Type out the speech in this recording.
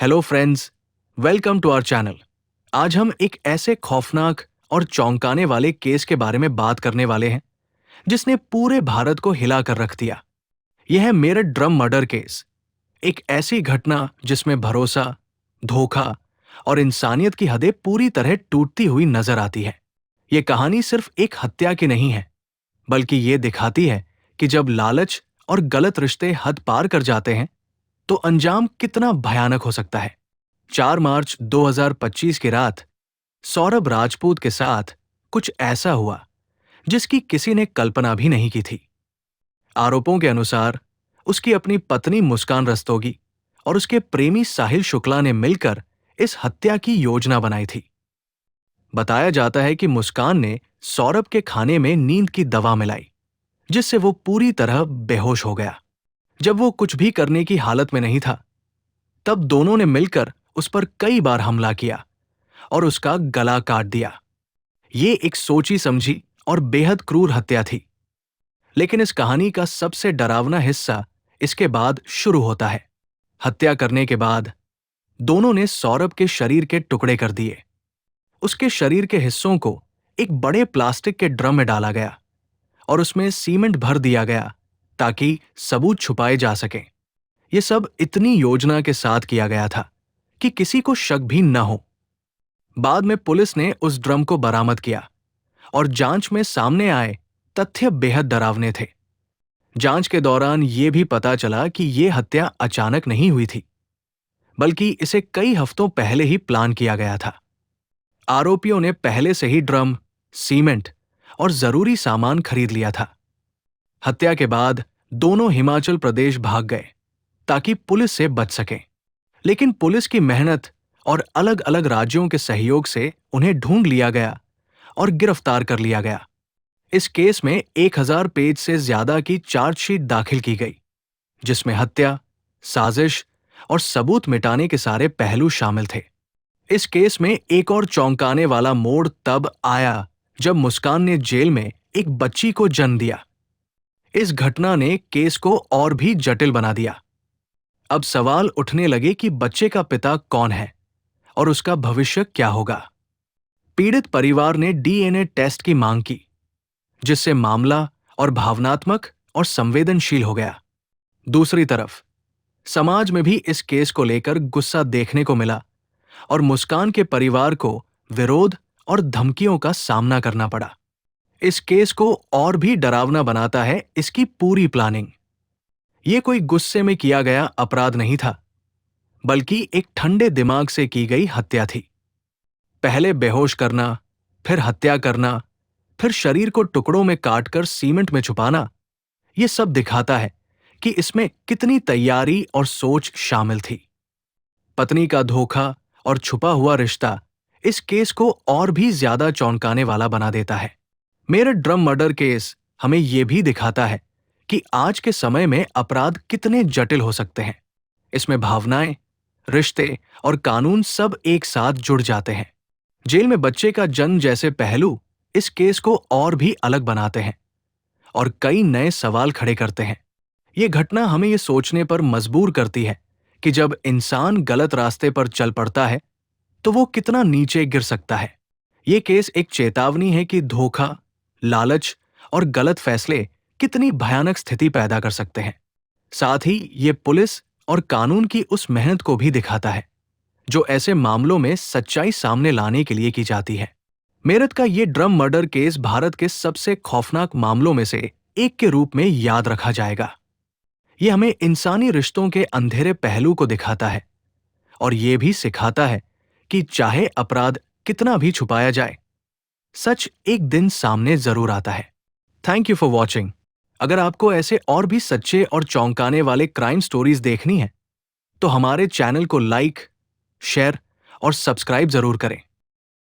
Hello friends, welcome to our channel. आज हम एक ऐसे खौफनाक और चौंकाने वाले केस के बारे में बात करने वाले हैं जिसने पूरे भारत को हिला कर रख दिया। यह है मेरठ ड्रम मर्डर केस। एक ऐसी घटना जिसमें भरोसा, धोखा और इंसानियत की हदें पूरी तरह टूटती हुई नजर आती है। ये कहानी सिर्फ एक हत्या की नहीं है, बल्कि ये दिखाती है कि जब लालच और गलत रिश्ते हद पार कर जाते हैं तो अंजाम कितना भयानक हो सकता है। 4 मार्च 2025 की रात सौरभ राजपूत के साथ कुछ ऐसा हुआ जिसकी किसी ने कल्पना भी नहीं की थी। आरोपों के अनुसार उसकी अपनी पत्नी मुस्कान रस्तोगी और उसके प्रेमी साहिल शुक्ला ने मिलकर इस हत्या की योजना बनाई थी। बताया जाता है कि मुस्कान ने सौरभ के खाने में नींद की दवा मिलाई, जिससे वो पूरी तरह बेहोश हो गया। जब वो कुछ भी करने की हालत में नहीं था, तब दोनों ने मिलकर उस पर कई बार हमला किया और उसका गला काट दिया। ये एक सोची समझी और बेहद क्रूर हत्या थी। लेकिन इस कहानी का सबसे डरावना हिस्सा इसके बाद शुरू होता है। हत्या करने के बाद दोनों ने सौरभ के शरीर के टुकड़े कर दिए। उसके शरीर के हिस्सों को एक बड़े प्लास्टिक के ड्रम में डाला गया और उसमें सीमेंट भर दिया गया ताकि सबूत छुपाए जा सकें। यह सब इतनी योजना के साथ किया गया था कि किसी को शक भी न हो। बाद में पुलिस ने उस ड्रम को बरामद किया और जांच में सामने आए तथ्य बेहद डरावने थे। जांच के दौरान यह भी पता चला कि यह हत्या अचानक नहीं हुई थी, बल्कि इसे कई हफ्तों पहले ही प्लान किया गया था। आरोपियों ने पहले से ही ड्रम, सीमेंट और जरूरी सामान खरीद लिया था। हत्या के बाद दोनों हिमाचल प्रदेश भाग गए ताकि पुलिस से बच सकें। लेकिन पुलिस की मेहनत और अलग अलग राज्यों के सहयोग से उन्हें ढूंढ लिया गया और गिरफ्तार कर लिया गया। इस केस में 1000 पेज से ज्यादा की चार्जशीट दाखिल की गई, जिसमें हत्या, साजिश और सबूत मिटाने के सारे पहलू शामिल थे। इस केस में एक और चौंकाने वाला मोड़ तब आया जब मुस्कान ने जेल में एक बच्ची को जन्म दिया। इस घटना ने केस को और भी जटिल बना दिया। अब सवाल उठने लगे कि बच्चे का पिता कौन है और उसका भविष्य क्या होगा। पीड़ित परिवार ने डीएनए टेस्ट की मांग की, जिससे मामला और भावनात्मक और संवेदनशील हो गया। दूसरी तरफ समाज में भी इस केस को लेकर गुस्सा देखने को मिला और मुस्कान के परिवार को विरोध और धमकियों का सामना करना पड़ा। इस केस को और भी डरावना बनाता है इसकी पूरी प्लानिंग। यह कोई गुस्से में किया गया अपराध नहीं था, बल्कि एक ठंडे दिमाग से की गई हत्या थी। पहले बेहोश करना, फिर हत्या करना, फिर शरीर को टुकड़ों में काटकर सीमेंट में छुपाना, यह सब दिखाता है कि इसमें कितनी तैयारी और सोच शामिल थी। पत्नी का धोखा और छुपा हुआ रिश्ता इस केस को और भी ज्यादा चौंकाने वाला बना देता है। मेरठ ड्रम मर्डर केस हमें यह भी दिखाता है कि आज के समय में अपराध कितने जटिल हो सकते हैं। इसमें भावनाएं, रिश्ते और कानून सब एक साथ जुड़ जाते हैं। जेल में बच्चे का जन्म जैसे पहलू इस केस को और भी अलग बनाते हैं और कई नए सवाल खड़े करते हैं। यह घटना हमें यह सोचने पर मजबूर करती है कि जब इंसान गलत रास्ते पर चल पड़ता है तो वो कितना नीचे गिर सकता है। यह केस एक चेतावनी है कि धोखा, लालच और गलत फैसले कितनी भयानक स्थिति पैदा कर सकते हैं। साथ ही ये पुलिस और कानून की उस मेहनत को भी दिखाता है जो ऐसे मामलों में सच्चाई सामने लाने के लिए की जाती है। मेरठ का ये ड्रम मर्डर केस भारत के सबसे खौफनाक मामलों में से एक के रूप में याद रखा जाएगा। ये हमें इंसानी रिश्तों के अंधेरे पहलू को दिखाता है और ये भी सिखाता है कि चाहे अपराध कितना भी छुपाया जाए, सच एक दिन सामने जरूर आता है। Thank you for watching. अगर आपको ऐसे और भी सच्चे और चौंकाने वाले क्राइम स्टोरीज देखनी है तो हमारे चैनल को लाइक, शेयर और सब्सक्राइब जरूर करें।